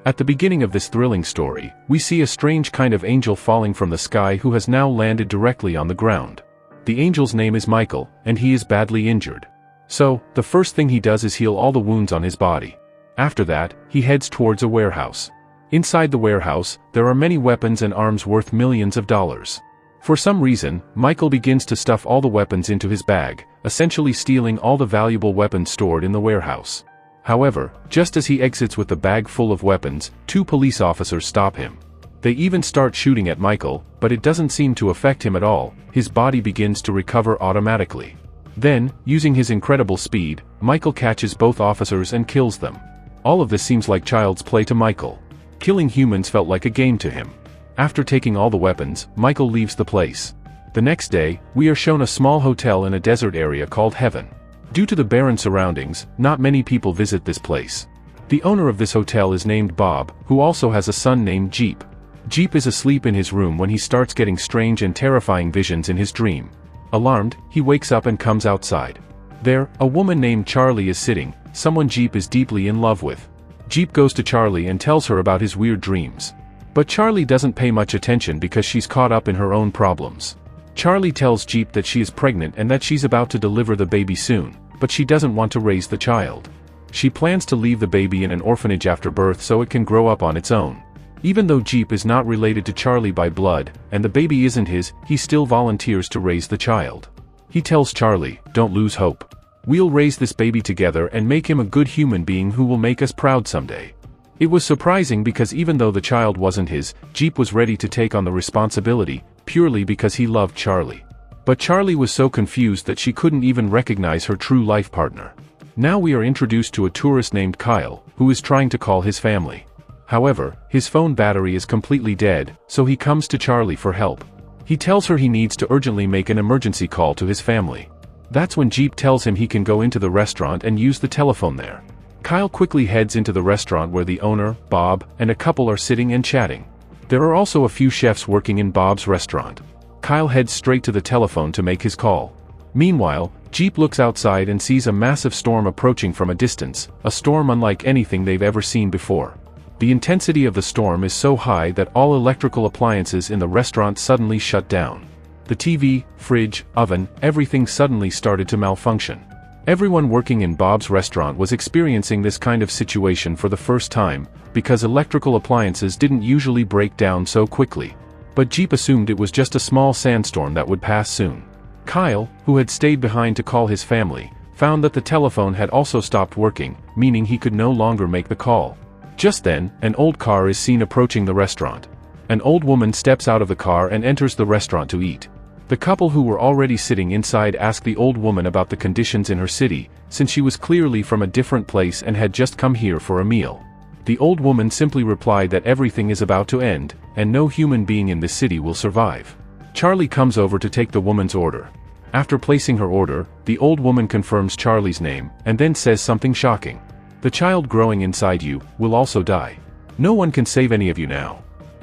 At the beginning of this thrilling story, we see a strange kind of angel falling from the sky who has now landed directly on the ground. The angel's name is Michael, and he is badly injured. So, the first thing he does is heal all the wounds on his body. After that, he heads towards a warehouse. Inside the warehouse, there are many weapons and arms worth millions of dollars. For some reason, Michael begins to stuff all the weapons into his bag, essentially stealing all the valuable weapons stored in the warehouse. However, just as he exits with the bag full of weapons, two police officers stop him. They even start shooting at Michael, but it doesn't seem to affect him at all. His body begins to recover automatically. Then, using his incredible speed, Michael catches both officers and kills them. All of this seems like child's play to Michael. Killing humans felt like a game to him. After taking all the weapons, Michael leaves the place. The next day, we are shown a small hotel in a desert area called Heaven. Due to the barren surroundings, not many people visit this place. The owner of this hotel is named Bob, who also has a son named Jeep. Jeep is asleep in his room when he starts getting strange and terrifying visions in his dream. Alarmed, he wakes up and comes outside. There, a woman named Charlie is sitting, someone Jeep is deeply in love with. Jeep goes to Charlie and tells her about his weird dreams. But Charlie doesn't pay much attention because she's caught up in her own problems. Charlie tells Jeep that she is pregnant and that she's about to deliver the baby soon, but she doesn't want to raise the child. She plans to leave the baby in an orphanage after birth so it can grow up on its own. Even though Jeep is not related to Charlie by blood, and the baby isn't his, he still volunteers to raise the child. He tells Charlie, "Don't lose hope. We'll raise this baby together and make him a good human being who will make us proud someday." It was surprising because even though the child wasn't his, Jeep was ready to take on the responsibility, purely because he loved Charlie. But Charlie was so confused that she couldn't even recognize her true life partner. Now we are introduced to a tourist named Kyle, who is trying to call his family. However, his phone battery is completely dead, so he comes to Charlie for help. He tells her he needs to urgently make an emergency call to his family. That's when Jeep tells him he can go into the restaurant and use the telephone there. Kyle quickly heads into the restaurant where the owner, Bob, and a couple are sitting and chatting. There are also a few chefs working in Bob's restaurant. Kyle heads straight to the telephone to make his call. Meanwhile, Jeep looks outside and sees a massive storm approaching from a distance, a storm unlike anything they've ever seen before. The intensity of the storm is so high that all electrical appliances in the restaurant suddenly shut down. The TV, fridge, oven, everything suddenly started to malfunction. Everyone working in Bob's restaurant was experiencing this kind of situation for the first time, because electrical appliances didn't usually break down so quickly. But Jeep assumed it was just a small sandstorm that would pass soon. Kyle, who had stayed behind to call his family, found that the telephone had also stopped working, meaning he could no longer make the call. Just then, an old car is seen approaching the restaurant. An old woman steps out of the car and enters the restaurant to eat. The couple who were already sitting inside asked the old woman about the conditions in her city, since she was clearly from a different place and had just come here for a meal. The old woman simply replied that everything is about to end, and no human being in this city will survive. Charlie comes over to take the woman's order. After placing her order, the old woman confirms Charlie's name, and then says something shocking. "The child growing inside you will also die. No one can save any of you now."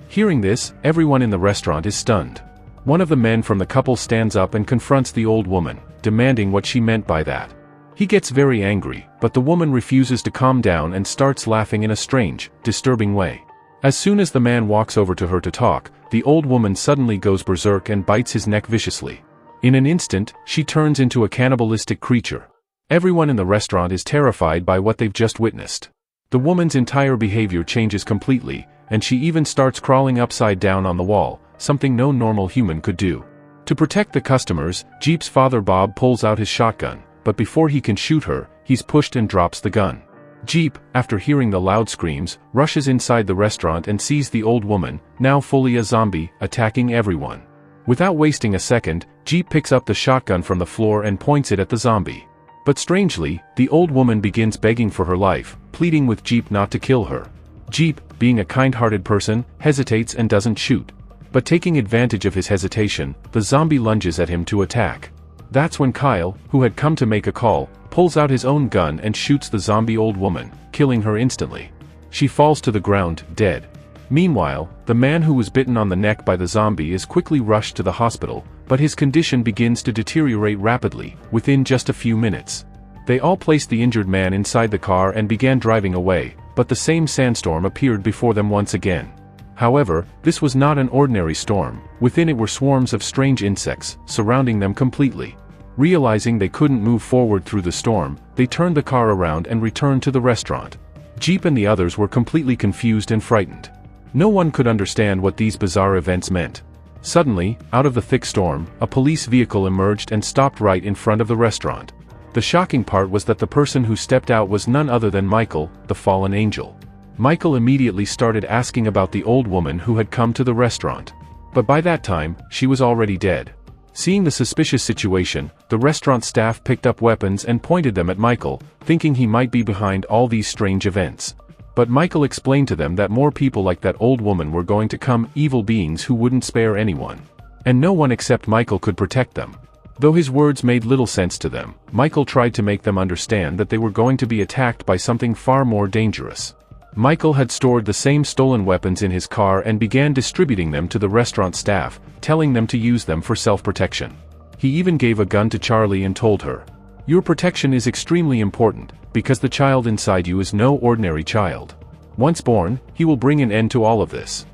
Hearing this, everyone in the restaurant is stunned. One of the men from the couple stands up and confronts the old woman, demanding what she meant by that. He gets very angry, but the woman refuses to calm down and starts laughing in a strange, disturbing way. As soon as the man walks over to her to talk, the old woman suddenly goes berserk and bites his neck viciously. In an instant, she turns into a cannibalistic creature. Everyone in the restaurant is terrified by what they've just witnessed. The woman's entire behavior changes completely, and she even starts crawling upside down on the wall, something no normal human could do. To protect the customers, Jeep's father Bob pulls out his shotgun, but before he can shoot her, he's pushed and drops the gun. Jeep, after hearing the loud screams, rushes inside the restaurant and sees the old woman, now fully a zombie, attacking everyone. Without wasting a second, Jeep picks up the shotgun from the floor and points it at the zombie. But strangely, the old woman begins begging for her life, pleading with Jeep not to kill her. Jeep, being a kind-hearted person, hesitates and doesn't shoot. But taking advantage of his hesitation, the zombie lunges at him to attack. That's when Kyle, who had come to make a call, pulls out his own gun and shoots the zombie old woman, killing her instantly. She falls to the ground, dead. Meanwhile, the man who was bitten on the neck by the zombie is quickly rushed to the hospital, but his condition begins to deteriorate rapidly, within just a few minutes. They all placed the injured man inside the car and began driving away, but the same sandstorm appeared before them once again. However, this was not an ordinary storm. Within it were swarms of strange insects, surrounding them completely. Realizing they couldn't move forward through the storm, they turned the car around and returned to the restaurant. Jeep and the others were completely confused and frightened. No one could understand what these bizarre events meant. Suddenly, out of the thick storm, a police vehicle emerged and stopped right in front of the restaurant. The shocking part was that the person who stepped out was none other than Michael, the fallen angel. Michael immediately started asking about the old woman who had come to the restaurant. But by that time, she was already dead. Seeing the suspicious situation, the restaurant staff picked up weapons and pointed them at Michael, thinking he might be behind all these strange events. But Michael explained to them that more people like that old woman were going to come, evil beings who wouldn't spare anyone. And no one except Michael could protect them. Though his words made little sense to them, Michael tried to make them understand that they were going to be attacked by something far more dangerous. Michael had stored the same stolen weapons in his car and began distributing them to the restaurant staff, telling them to use them for self-protection. He even gave a gun to Charlie and told her, "Your protection is extremely important, because the child inside you is no ordinary child. Once born, he will bring an end to all of this."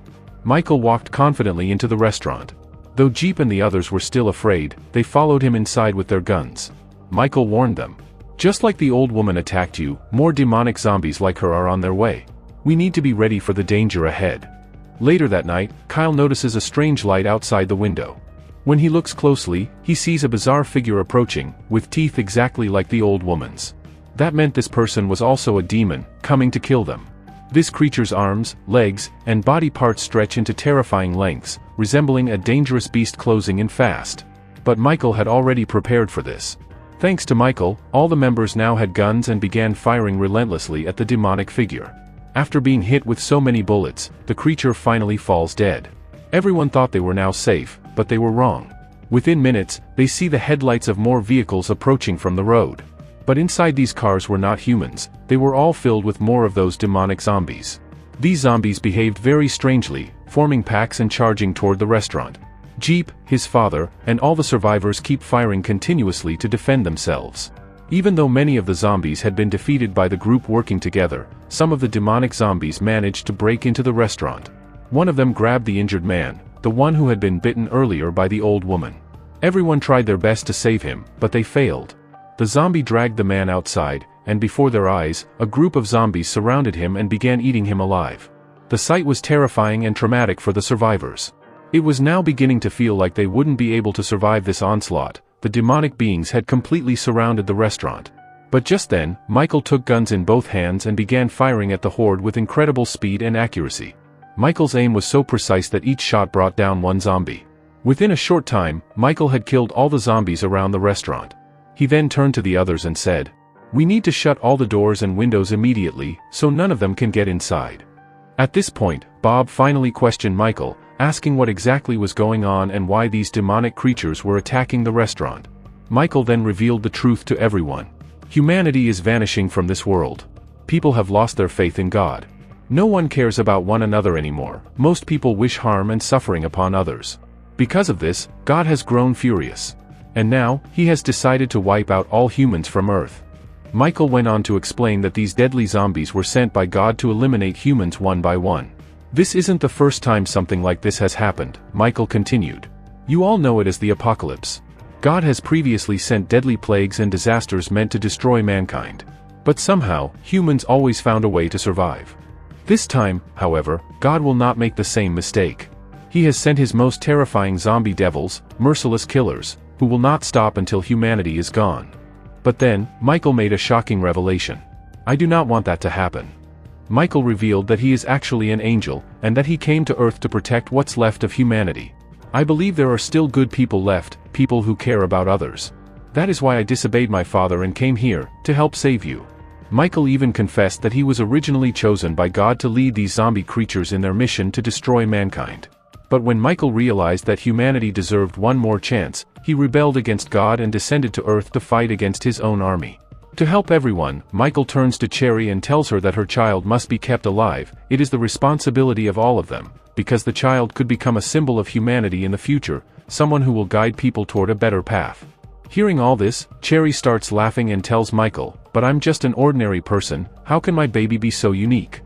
Michael walked confidently into the restaurant. Though Jeep and the others were still afraid, they followed him inside with their guns. Michael warned them, "Just like the old woman attacked you, more demonic zombies like her are on their way. We need to be ready for the danger ahead." Later that night, Kyle notices a strange light outside the window. When he looks closely, he sees a bizarre figure approaching, with teeth exactly like the old woman's. That meant this person was also a demon, coming to kill them. This creature's arms, legs, and body parts stretch into terrifying lengths, resembling a dangerous beast closing in fast. But Michael had already prepared for this. Thanks to Michael, all the members now had guns and began firing relentlessly at the demonic figure. After being hit with so many bullets, the creature finally falls dead. Everyone thought they were now safe, but they were wrong. Within minutes, they see the headlights of more vehicles approaching from the road. But inside these cars were not humans, they were all filled with more of those demonic zombies. These zombies behaved very strangely, forming packs and charging toward the restaurant. Jeep, his father, and all the survivors keep firing continuously to defend themselves. Even though many of the zombies had been defeated by the group working together, some of the demonic zombies managed to break into the restaurant. One of them grabbed the injured man, the one who had been bitten earlier by the old woman. Everyone tried their best to save him, but they failed. The zombie dragged the man outside, and before their eyes, a group of zombies surrounded him and began eating him alive. The sight was terrifying and traumatic for the survivors. It was now beginning to feel like they wouldn't be able to survive this onslaught. The demonic beings had completely surrounded the restaurant. But just then, Michael took guns in both hands and began firing at the horde with incredible speed and accuracy. Michael's aim was so precise that each shot brought down one zombie. Within a short time, Michael had killed all the zombies around the restaurant. He then turned to the others and said, "We need to shut all the doors and windows immediately, so none of them can get inside." At this point, Bob finally questioned Michael, asking what exactly was going on and why these demonic creatures were attacking the restaurant. Michael then revealed the truth to everyone. Humanity is vanishing from this world. People have lost their faith in God. No one cares about one another anymore. Most people wish harm and suffering upon others. Because of this, God has grown furious. And now, he has decided to wipe out all humans from Earth. Michael went on to explain that these deadly zombies were sent by God to eliminate humans one by one. This isn't the first time something like this has happened, Michael continued. You all know it as the apocalypse. God has previously sent deadly plagues and disasters meant to destroy mankind. But somehow, humans always found a way to survive. This time, however, God will not make the same mistake. He has sent his most terrifying zombie devils, merciless killers, who will not stop until humanity is gone. But then, Michael made a shocking revelation. I do not want that to happen. Michael revealed that he is actually an angel, and that he came to Earth to protect what's left of humanity. I believe there are still good people left, people who care about others. That is why I disobeyed my father and came here, to help save you. Michael even confessed that he was originally chosen by God to lead these zombie creatures in their mission to destroy mankind. But when Michael realized that humanity deserved one more chance, he rebelled against God and descended to Earth to fight against his own army. To help everyone, Michael turns to Cherry and tells her that her child must be kept alive. It is the responsibility of all of them, because the child could become a symbol of humanity in the future, someone who will guide people toward a better path. Hearing all this, Cherry starts laughing and tells Michael, "But I'm just an ordinary person, how can my baby be so unique?"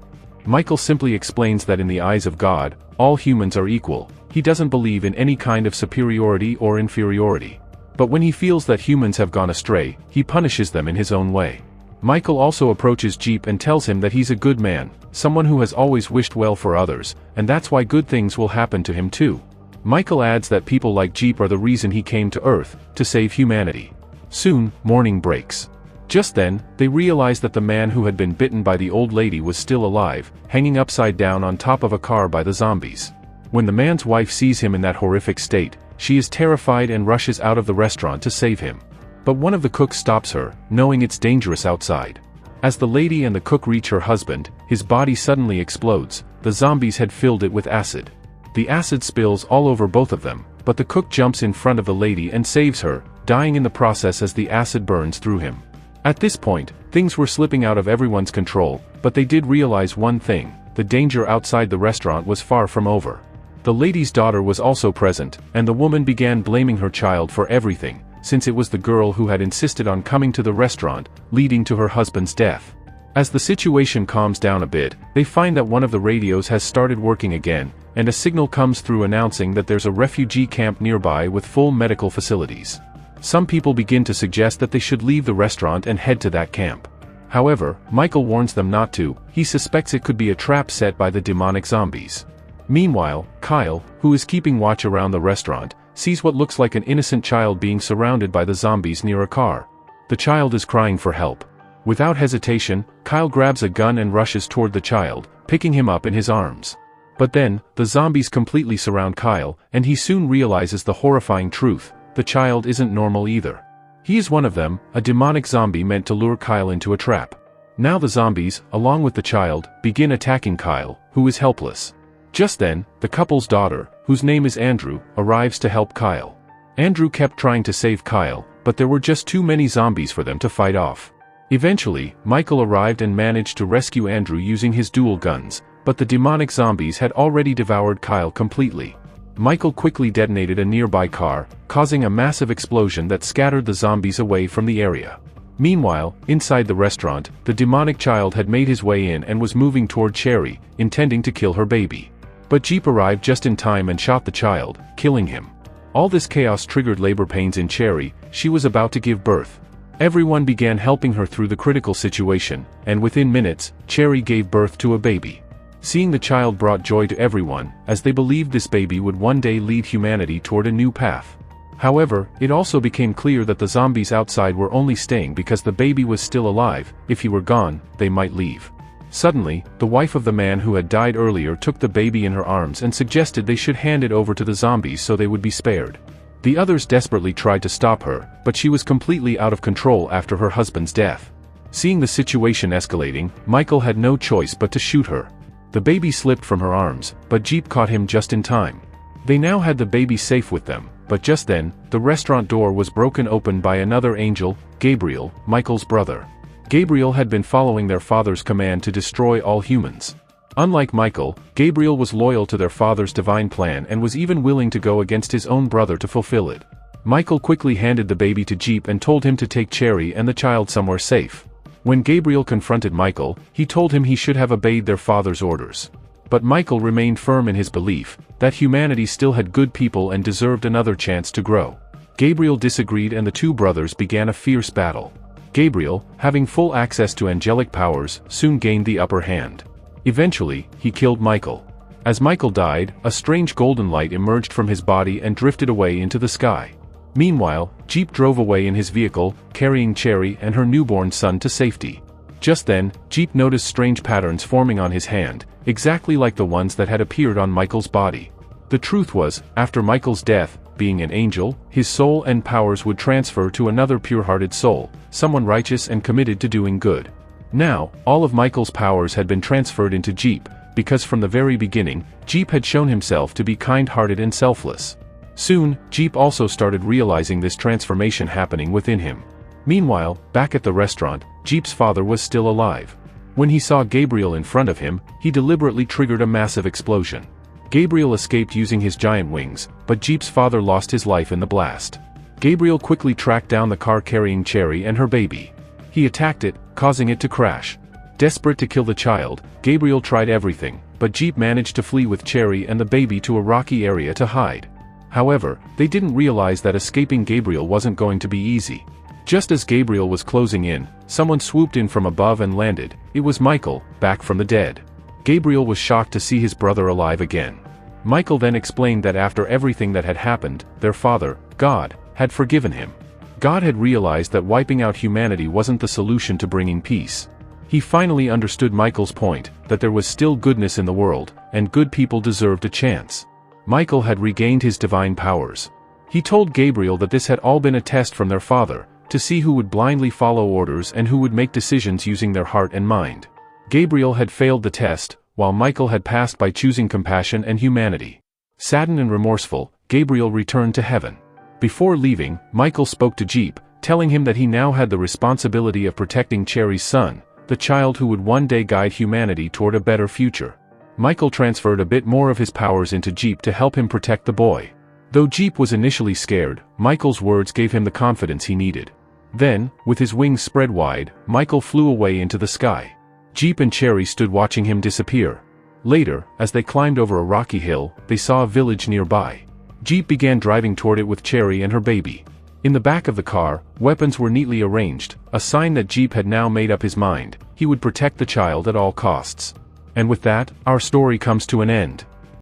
Michael simply explains that in the eyes of God, all humans are equal. He doesn't believe in any kind of superiority or inferiority. But when he feels that humans have gone astray, he punishes them in his own way. Michael also approaches Jeep and tells him that he's a good man, someone who has always wished well for others, and that's why good things will happen to him too. Michael adds that people like Jeep are the reason he came to Earth, to save humanity. Soon, morning breaks. Just then, they realize that the man who had been bitten by the old lady was still alive, hanging upside down on top of a car by the zombies. When the man's wife sees him in that horrific state, she is terrified and rushes out of the restaurant to save him. But one of the cooks stops her, knowing it's dangerous outside. As the lady and the cook reach her husband, his body suddenly explodes. The zombies had filled it with acid. The acid spills all over both of them, but the cook jumps in front of the lady and saves her, dying in the process as the acid burns through him. At this point, things were slipping out of everyone's control, but they did realize one thing: the danger outside the restaurant was far from over. The lady's daughter was also present, and the woman began blaming her child for everything, since it was the girl who had insisted on coming to the restaurant, leading to her husband's death. As the situation calms down a bit, they find that one of the radios has started working again, and a signal comes through announcing that there's a refugee camp nearby with full medical facilities. Some people begin to suggest that they should leave the restaurant and head to that camp. However, Michael warns them not to. He suspects it could be a trap set by the demonic zombies. Meanwhile, Kyle, who is keeping watch around the restaurant, sees what looks like an innocent child being surrounded by the zombies near a car. The child is crying for help. Without hesitation, Kyle grabs a gun and rushes toward the child, picking him up in his arms. But then, the zombies completely surround Kyle, and he soon realizes the horrifying truth: the child isn't normal either. He is one of them, a demonic zombie meant to lure Kyle into a trap. Now the zombies, along with the child, begin attacking Kyle, who is helpless. Just then, the couple's daughter, whose name is Andrew, arrives to help Kyle. Andrew kept trying to save Kyle, but there were just too many zombies for them to fight off. Eventually, Michael arrived and managed to rescue Andrew using his dual guns, but the demonic zombies had already devoured Kyle completely. Michael quickly detonated a nearby car, causing a massive explosion that scattered the zombies away from the area. Meanwhile, inside the restaurant, the demonic child had made his way in and was moving toward Cherry, intending to kill her baby. But Jeep arrived just in time and shot the child, killing him. All this chaos triggered labor pains in Cherry. She was about to give birth. Everyone began helping her through the critical situation, and within minutes, Cherry gave birth to a baby. Seeing the child brought joy to everyone, as they believed this baby would one day lead humanity toward a new path. However, it also became clear that the zombies outside were only staying because the baby was still alive. If he were gone, they might leave. Suddenly, the wife of the man who had died earlier took the baby in her arms and suggested they should hand it over to the zombies so they would be spared. The others desperately tried to stop her, but she was completely out of control after her husband's death. Seeing the situation escalating, Michael had no choice but to shoot her. The baby slipped from her arms, but Jeep caught him just in time. They now had the baby safe with them, but just then, the restaurant door was broken open by another angel, Gabriel, Michael's brother. Gabriel had been following their father's command to destroy all humans. Unlike Michael, Gabriel was loyal to their father's divine plan and was even willing to go against his own brother to fulfill it. Michael quickly handed the baby to Jeep and told him to take Cherry and the child somewhere safe. When Gabriel confronted Michael, he told him he should have obeyed their father's orders. But Michael remained firm in his belief that humanity still had good people and deserved another chance to grow. Gabriel disagreed and the two brothers began a fierce battle. Gabriel, having full access to angelic powers, soon gained the upper hand. Eventually, he killed Michael. As Michael died, a strange golden light emerged from his body and drifted away into the sky. Meanwhile, Jeep drove away in his vehicle, carrying Cherry and her newborn son to safety. Just then, Jeep noticed strange patterns forming on his hand, exactly like the ones that had appeared on Michael's body. The truth was, after Michael's death, being an angel, his soul and powers would transfer to another pure-hearted soul, someone righteous and committed to doing good. Now, all of Michael's powers had been transferred into Jeep, because from the very beginning, Jeep had shown himself to be kind-hearted and selfless. Soon, Jeep also started realizing this transformation happening within him. Meanwhile, back at the restaurant, Jeep's father was still alive. When he saw Gabriel in front of him, he deliberately triggered a massive explosion. Gabriel escaped using his giant wings, but Jeep's father lost his life in the blast. Gabriel quickly tracked down the car carrying Cherry and her baby. He attacked it, causing it to crash. Desperate to kill the child, Gabriel tried everything, but Jeep managed to flee with Cherry and the baby to a rocky area to hide. However, they didn't realize that escaping Gabriel wasn't going to be easy. Just as Gabriel was closing in, someone swooped in from above and landed. It was Michael, back from the dead. Gabriel was shocked to see his brother alive again. Michael then explained that after everything that had happened, their father, God, had forgiven him. God had realized that wiping out humanity wasn't the solution to bringing peace. He finally understood Michael's point, that there was still goodness in the world, and good people deserved a chance. Michael had regained his divine powers. He told Gabriel that this had all been a test from their father, to see who would blindly follow orders and who would make decisions using their heart and mind. Gabriel had failed the test, while Michael had passed by choosing compassion and humanity. Saddened and remorseful, Gabriel returned to heaven. Before leaving, Michael spoke to Jeep, telling him that he now had the responsibility of protecting Cherry's son, the child who would one day guide humanity toward a better future. Michael transferred a bit more of his powers into Jeep to help him protect the boy. Though Jeep was initially scared, Michael's words gave him the confidence he needed. Then, with his wings spread wide, Michael flew away into the sky. Jeep and Cherry stood watching him disappear. Later, as they climbed over a rocky hill, they saw a village nearby. Jeep began driving toward it with Cherry and her baby. In the back of the car, weapons were neatly arranged, a sign that Jeep had now made up his mind. He would protect the child at all costs. And with that, our story comes to an end.